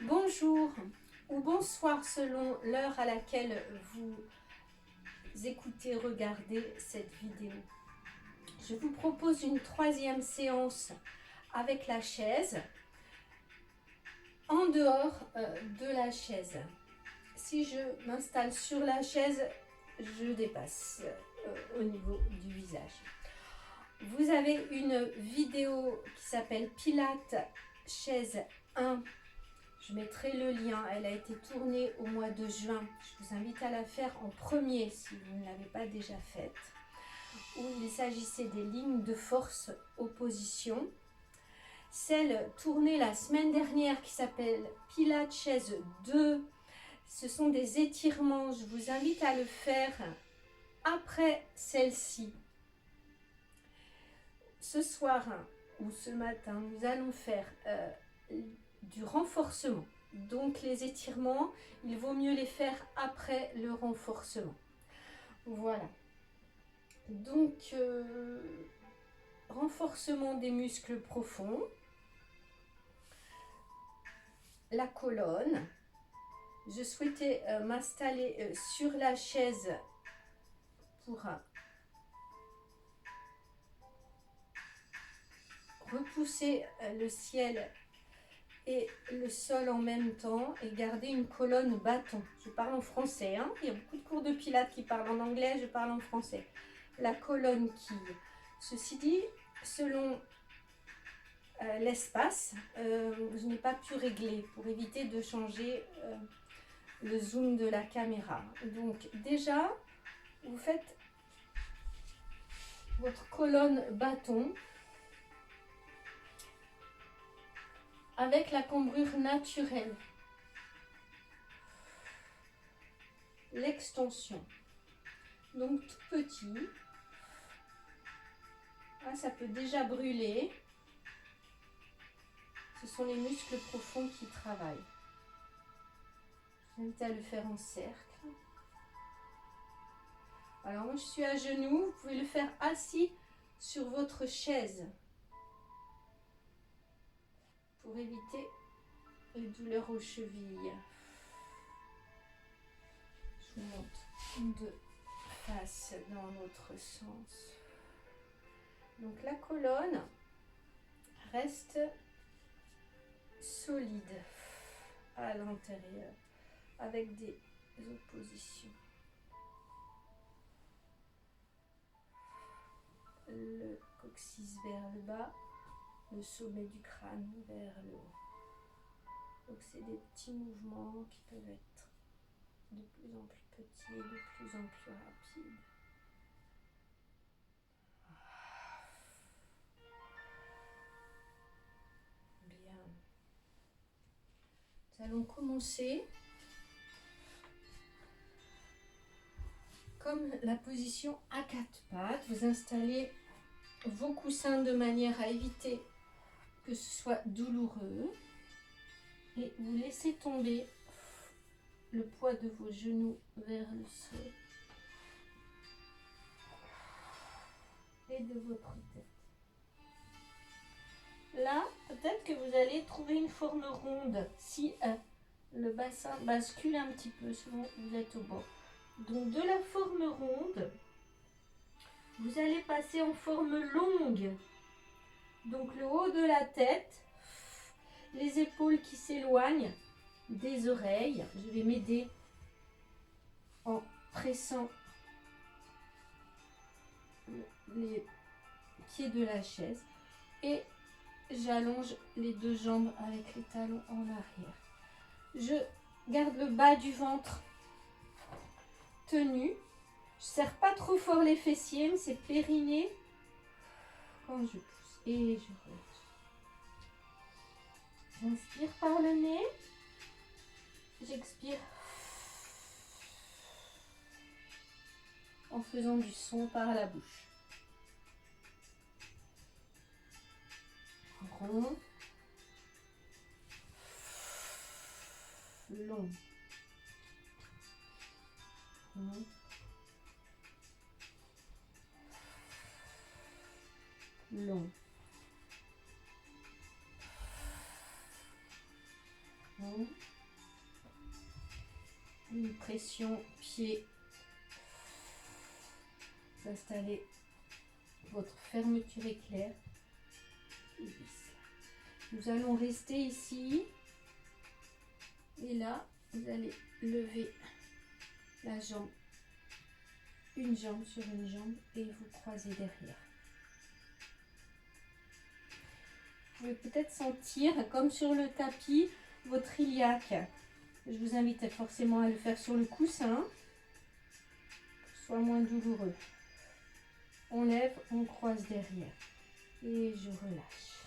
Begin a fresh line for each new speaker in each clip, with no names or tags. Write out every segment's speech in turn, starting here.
Bonjour ou bonsoir selon l'heure à laquelle vous écoutez, regardez cette vidéo. Je vous propose une troisième séance avec la chaise, en dehors de la chaise. Si je m'installe sur la chaise, je dépasse au niveau du visage. Vous avez une vidéo qui s'appelle Pilates chaise 1. Je mettrai le lien, elle a été tournée au mois de juin. Je vous invite à la faire en premier si vous ne l'avez pas déjà faite. Où il s'agissait des lignes de force opposition. Celle tournée la semaine dernière qui s'appelle Pilates chaise 2. Ce sont des étirements. Je vous invite à le faire après celle-ci. Ce soir ou ce matin, nous allons faire du renforcement. Donc les étirements, il vaut mieux les faire après le renforcement. Voilà. Donc renforcement des muscles profonds, la colonne. Je souhaitais m'installer sur la chaise pour repousser le ciel et le sol en même temps et garder une colonne bâton. Je parle en français, hein. Il y a beaucoup de cours de pilates qui parlent en anglais, je parle en français. La colonne quille. Ceci dit, selon l'espace, je n'ai pas pu régler pour éviter de changer le zoom de la caméra. Donc déjà, vous faites votre colonne bâton avec la cambrure naturelle, l'extension. Donc tout petit, ah, ça peut déjà brûler. Ce sont les muscles profonds qui travaillent. Je vous invite à le faire en cercle. Alors moi je suis à genoux, vous pouvez le faire assis sur votre chaise pour éviter les douleurs aux chevilles. Je vous montre de face dans l'autre sens. Donc la colonne reste solide à l'intérieur avec des oppositions. Le coccyx vers le bas, le sommet du crâne vers le haut. Donc c'est des petits mouvements qui peuvent être de plus en plus petits et de plus en plus rapides. Bien. Nous allons commencer comme la position à quatre pattes. Vous installez vos coussins de manière à éviter que ce soit douloureux et vous laissez tomber le poids de vos genoux vers le sol et de votre tête. Là, peut-être que vous allez trouver une forme ronde si le bassin bascule un petit peu selon que vous êtes au bord. Donc de la forme ronde, vous allez passer en forme longue. Donc le haut de la tête, les épaules qui s'éloignent des oreilles. Je vais m'aider en pressant les pieds de la chaise et j'allonge les deux jambes avec les talons en arrière. Je garde le bas du ventre tenu. Je serre pas trop fort les fessiers, mais c'est périnée quand je pousse et je relâche. J'inspire par le nez, j'expire en faisant du son par la bouche. Rond, long, rond, long, rond, jambe. Une pression pied. Vous installez votre fermeture éclair. Et vis. Nous allons rester ici. Et là, vous allez lever la jambe. Une jambe sur une jambe et vous croisez derrière. Vous pouvez peut-être sentir, comme sur le tapis, votre iliaque. Je vous invite forcément à le faire sur le coussin, pour que ce soit moins douloureux. On lève, on croise derrière et je relâche.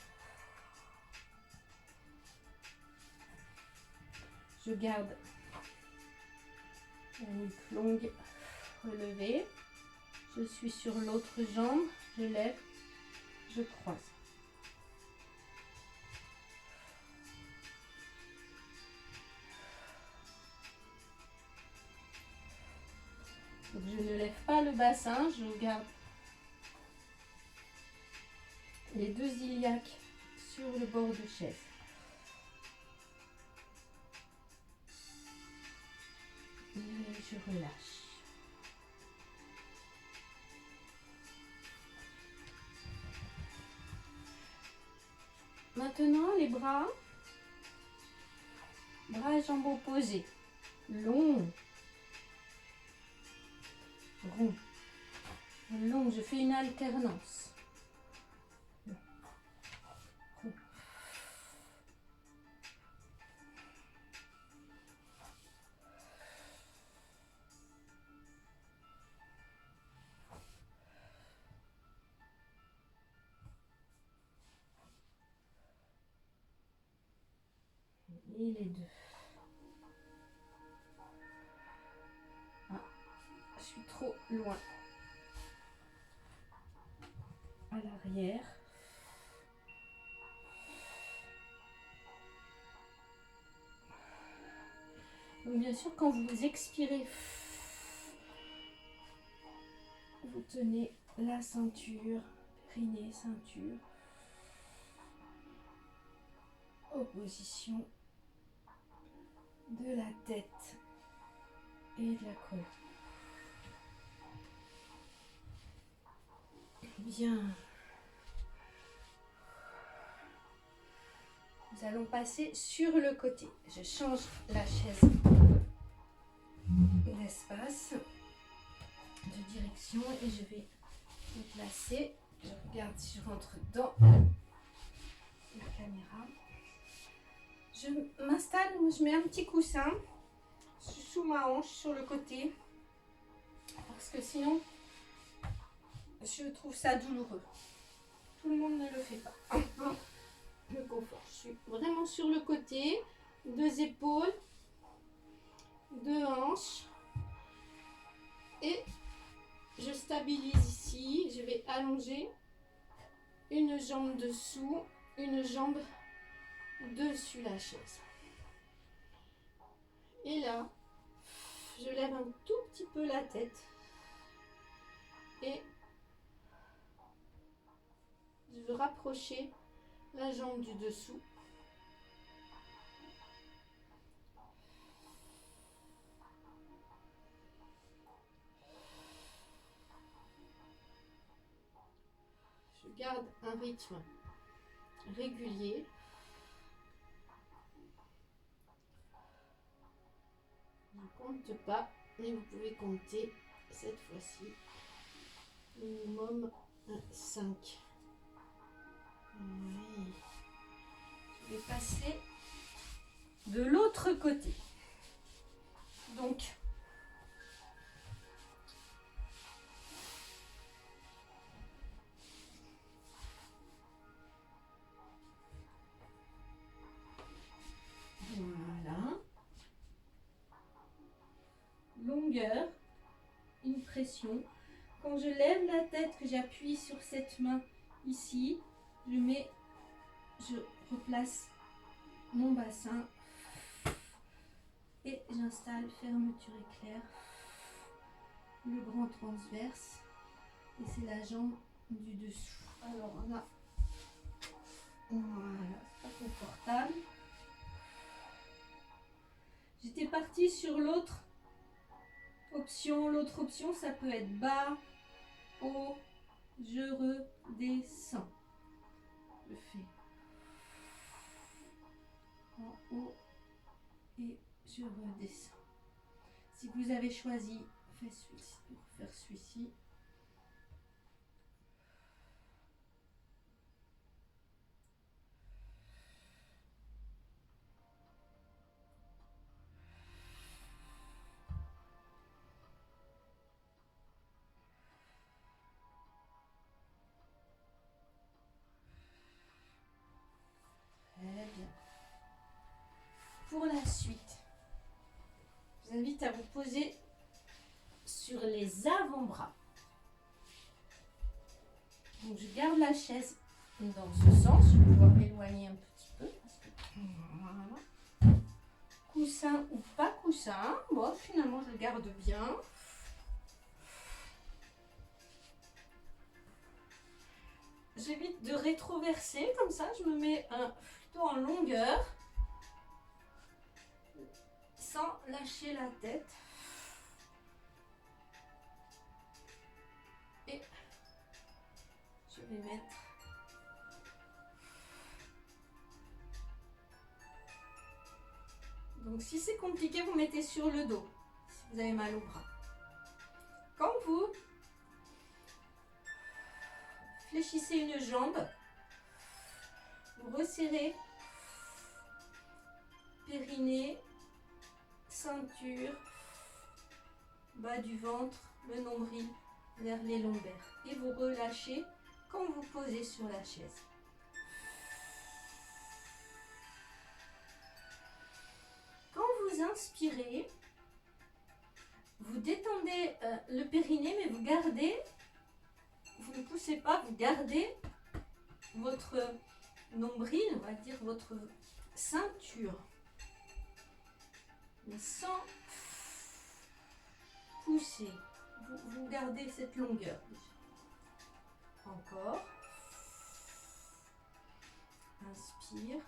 Je garde la nuque longue, relevée. Je suis sur l'autre jambe, je lève, je croise. Donc je ne lève pas le bassin, je garde les deux iliaques sur le bord de chaise. Et je relâche. Maintenant les bras et jambes opposées, long, rond, long, je fais une alternance. Rond. Et les deux. Ah, je suis trop loin. À l'arrière. Donc bien sûr, quand vous expirez, vous tenez la ceinture, périnée, ceinture. Opposition de la tête et de la colonne. Bien. Nous allons passer sur le côté. Je change la chaise d'espace, de direction et je vais me placer. Je regarde si je rentre dans la caméra. Je m'installe, je mets un petit coussin sous ma hanche sur le côté parce que sinon je trouve ça douloureux. Tout le monde ne le fait pas. Le confort. Je suis vraiment sur le côté, deux épaules, deux hanches et je stabilise ici. Je vais allonger une jambe dessous, une jambe dessus la chaise. Et là, je lève un tout petit peu la tête et je veux rapprocher la jambe du dessous. Je garde un rythme régulier. Je ne compte pas, mais vous pouvez compter cette fois-ci minimum 5. Oui. Je vais passer de l'autre côté. Donc, voilà. Longueur, une pression. Quand je lève la tête, que j'appuie sur cette main ici, je replace mon bassin et j'installe fermeture éclair, le grand transverse et c'est la jambe du dessous. Alors on a, voilà, pas confortable. parti sur l'autre option. L'autre option, ça peut être bas, haut, je redescends. Je fais en haut et je redescends. Si vous avez choisi, faire celui-ci. Très bien. Pour la suite, je vous invite à vous poser sur les avant-bras. Donc je garde la chaise dans ce sens. Je vais pouvoir m'éloigner un petit peu. Voilà. Coussin ou pas coussin. Bon, finalement, je le garde bien. J'évite de rétroverser, comme ça, je me mets plutôt en longueur, sans lâcher la tête. Et je vais mettre donc si c'est compliqué, vous mettez sur le dos, si vous avez mal au bras. Quand vous fléchissez une jambe, vous resserrez périnée, ceinture, bas du ventre, le nombril vers les lombaires. Et vous relâchez quand vous posez sur la chaise. Quand vous inspirez, vous détendez le périnée, mais vous gardez, vous ne poussez pas, vous gardez votre nombril, on va dire votre ceinture, mais sans pousser. Vous gardez cette longueur. Encore. Inspire.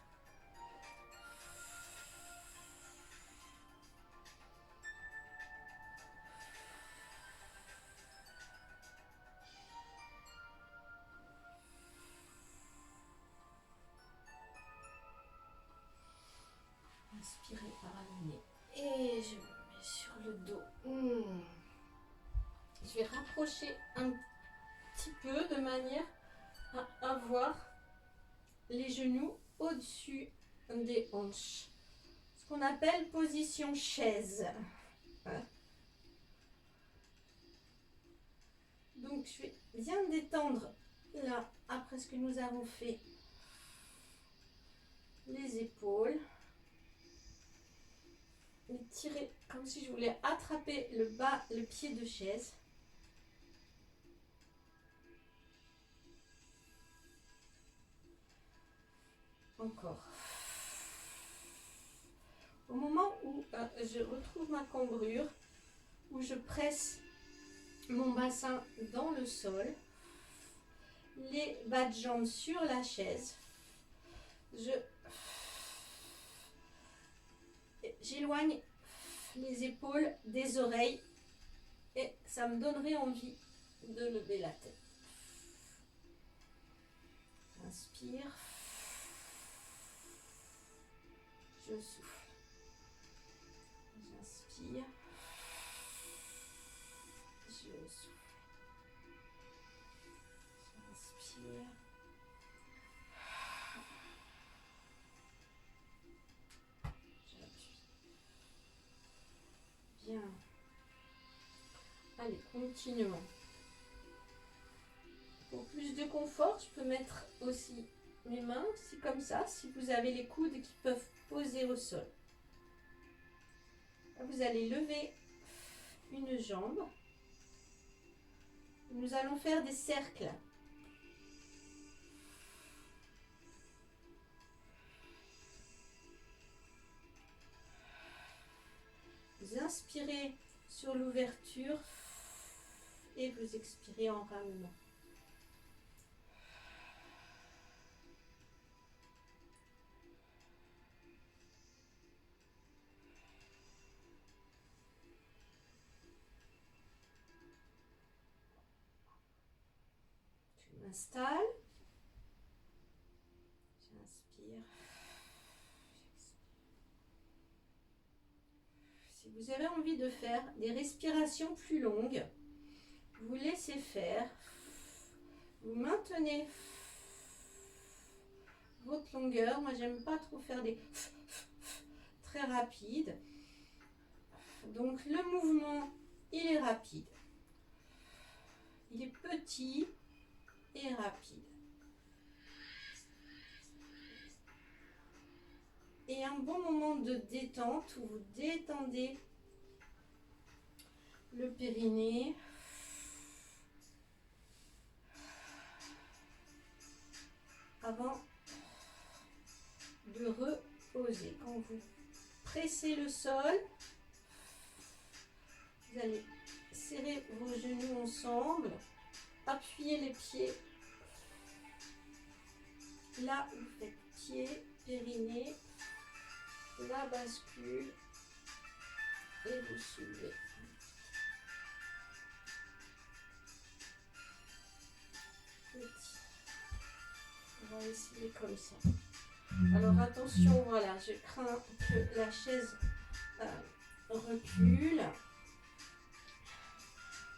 Inspirez par le nez. Et je me mets sur le dos. Je vais rapprocher un petit peu de manière à avoir les genoux au-dessus des hanches. Ce qu'on appelle position chaise. Donc je vais bien détendre là, après ce que nous avons fait, les épaules. Et tirer comme si je voulais attraper le bas, le pied de chaise. Encore. Au moment où je retrouve ma cambrure, où je presse mon bassin dans le sol, les bas de jambes sur la chaise, j'éloigne les épaules des oreilles et ça me donnerait envie de lever la tête. J'inspire. Je souffle. J'inspire. Je souffle. J'inspire. J'appuie. Bien. Allez, continuons. Pour plus de confort, je peux mettre aussi mes mains, aussi comme ça, si vous avez les coudes qui peuvent poser au sol. Vous allez lever une jambe. Nous allons faire des cercles. Vous inspirez sur l'ouverture et vous expirez en ramenant. m'installe. J'inspire. Si vous avez envie de faire des respirations plus longues, vous laissez faire. Vous maintenez votre longueur. Moi, j'aime pas trop faire des très rapides. Donc, le mouvement, il est rapide. Il est petit et rapide. Et un bon moment de détente où vous détendez le périnée. Avant de reposer. Quand vous pressez le sol, vous allez serrer vos genoux ensemble, appuyer les pieds. Là, vous faites pied, périnée, la bascule et vous soulevez. Petit. On va essayer comme ça. Alors attention, voilà, je crains que la chaise recule.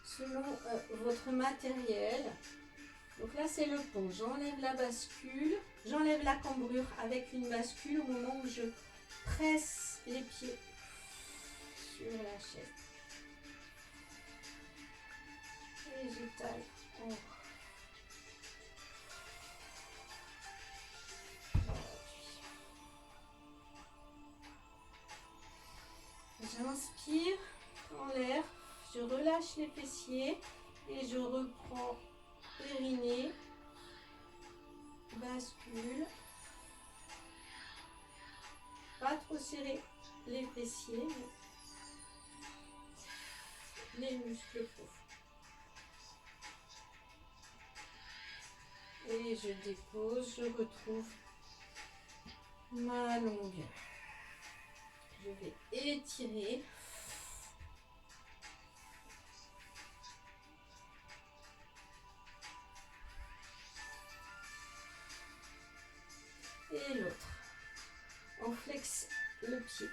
Selon votre matériel. Donc là, c'est le pont. J'enlève la bascule, j'enlève la cambrure avec une bascule au moment où je presse les pieds sur la chaise. Et j'étale en haut. J'inspire en l'air, je relâche les fessiers et je reprends périnée, bascule, pas trop serrer les fessiers, mais les muscles profonds. Et je dépose, je retrouve ma longueur. Je vais étirer. Et l'autre. On flexe le pied.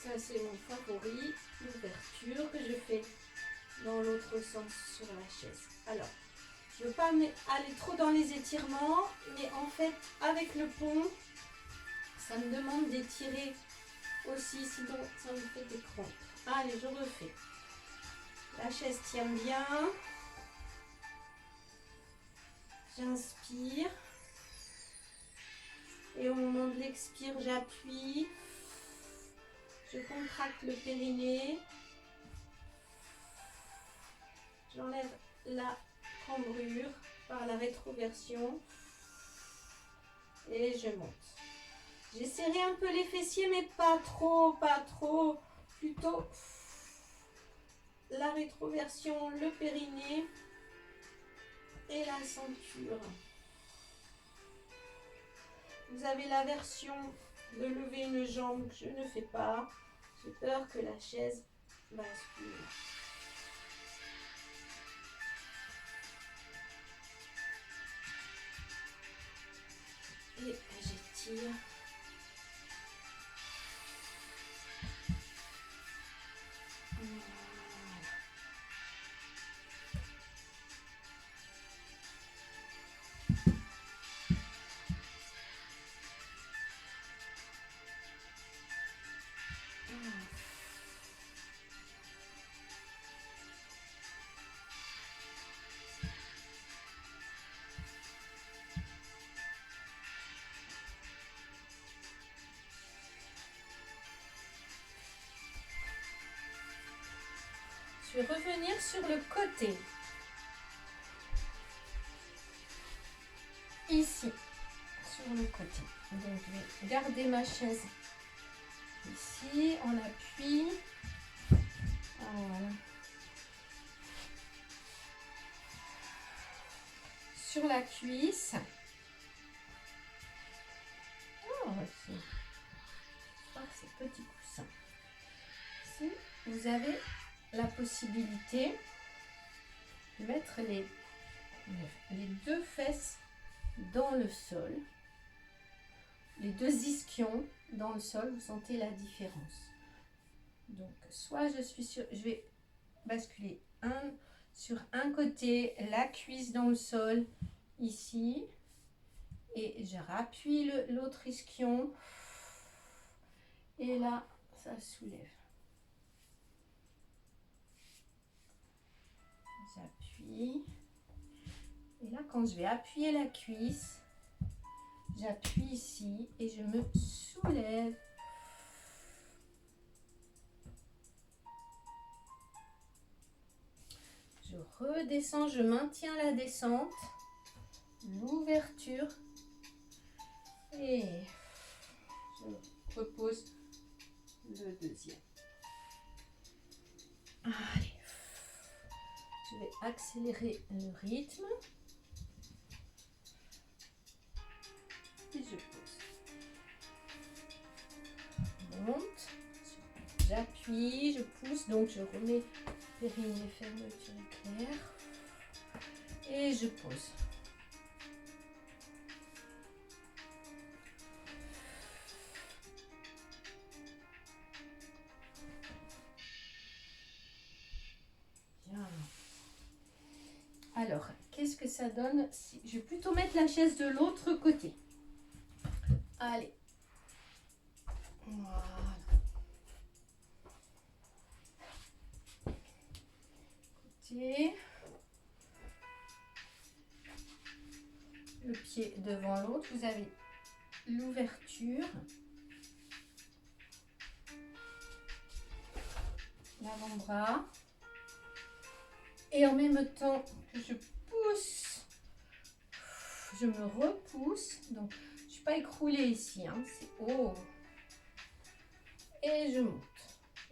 Ça, c'est mon favori, l'ouverture que je fais dans l'autre sens sur la chaise. Alors, je ne veux pas aller trop dans les étirements, mais en fait, avec le pont, ça me demande d'étirer aussi, sinon ça me fait des crampes. Allez, je refais. La chaise tient bien. J'inspire. Et au moment de l'expire, j'appuie. Je contracte le périnée. J'enlève la cambrure par la rétroversion. Et je monte. J'ai serré un peu les fessiers, mais pas trop, pas trop. Plutôt la rétroversion, le périnée et la ceinture. Vous avez la version de lever une jambe que je ne fais pas. J'ai peur que la chaise bascule. Et j'étire. Je vais revenir sur le côté. Ici, sur le côté. Donc, je vais garder ma chaise ici, on appuie. Voilà. sur la cuisse. Oh, ces petits coussins. Ici, vous avez la possibilité de mettre les deux fesses dans le sol, les deux ischions dans le sol. Vous sentez la différence. Donc, soit je vais basculer sur un côté, la cuisse dans le sol, ici, et je rappuie l'autre ischion, et là, ça soulève. J'appuie, et là, quand je vais appuyer la cuisse, j'appuie ici, et je me soulève. Je redescends, je maintiens la descente, l'ouverture et je repose le deuxième. Allez, je vais accélérer le rythme et je pose. Je monte, j'appuie, je pousse, donc je remets périnée, fermeture éclair et je pose. Bien. Alors, qu'est-ce que ça donne si je vais plutôt mettre la chaise de l'autre côté. Allez. Voilà. Côté. Le pied devant l'autre, vous avez l'ouverture, l'avant-bras, et en même temps que je pousse, je me repousse, donc je ne suis pas écroulée ici, hein, c'est haut, et je monte,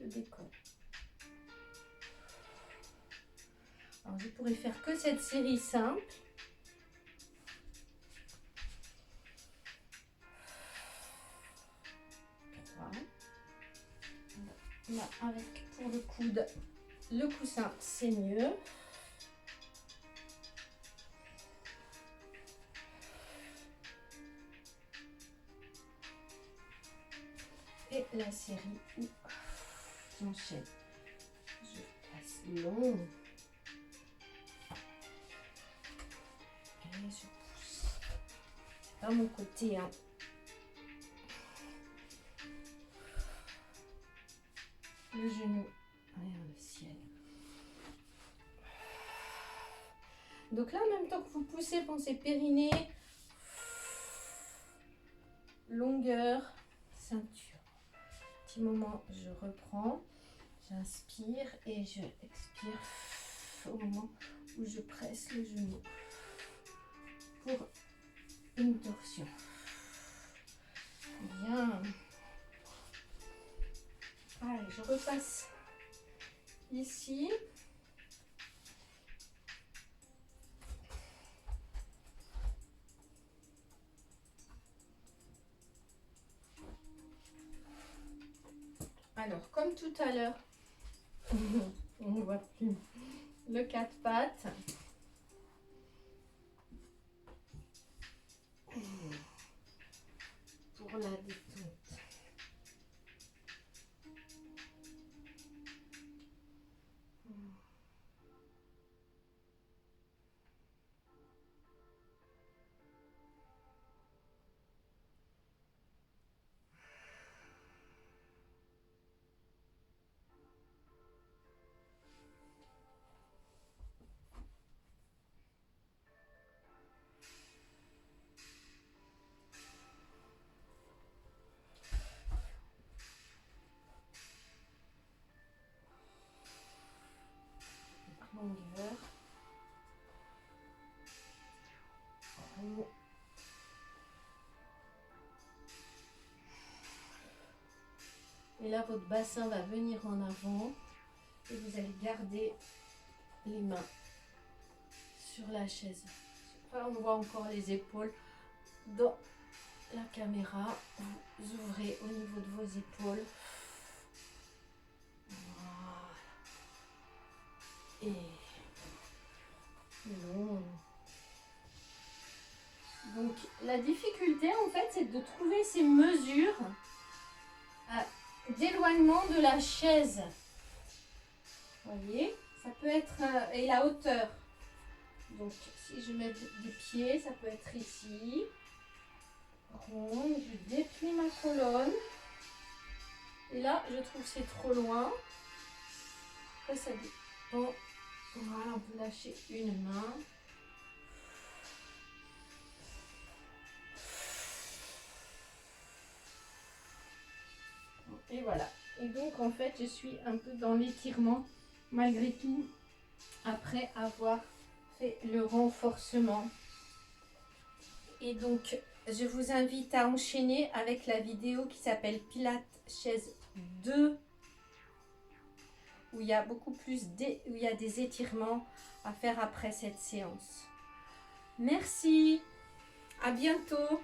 je décolle. Alors je pourrais faire que cette série simple. Là, avec pour le coude, le coussin, c'est mieux. Et la série où j'enchaîne. Je place long. Et je pousse. C'est pas mon côté, hein. Le genou vers le ciel. Donc là, en même temps que vous poussez, pensez périnée, longueur, ceinture. Petit moment, je reprends, j'inspire et je expire au moment où je presse le genou pour une torsion. Bien. Allez, je repasse ici. Alors, comme tout à l'heure, on ne voit plus le 4 pattes. Pour la détente. Longueur. Et là, votre bassin va venir en avant et vous allez garder les mains sur la chaise, Enfin, on voit encore les épaules dans la caméra. Vous ouvrez au niveau de vos épaules. Voilà. Et long. Donc la difficulté en fait c'est de trouver ces mesures d'éloignement de la chaise. Vous voyez, ça peut être et la hauteur. Donc si je mets des pieds, ça peut être ici. Rond, je déplie ma colonne. Et là, je trouve que c'est trop loin. Après, ça dépend. Voilà, on peut lâcher une main. Et voilà. Et donc, en fait, je suis un peu dans l'étirement, malgré tout, après avoir fait le renforcement. Et donc, je vous invite à enchaîner avec la vidéo qui s'appelle Pilates chaise 2, où il y a beaucoup plus où il y a des étirements à faire après cette séance. Merci, à bientôt.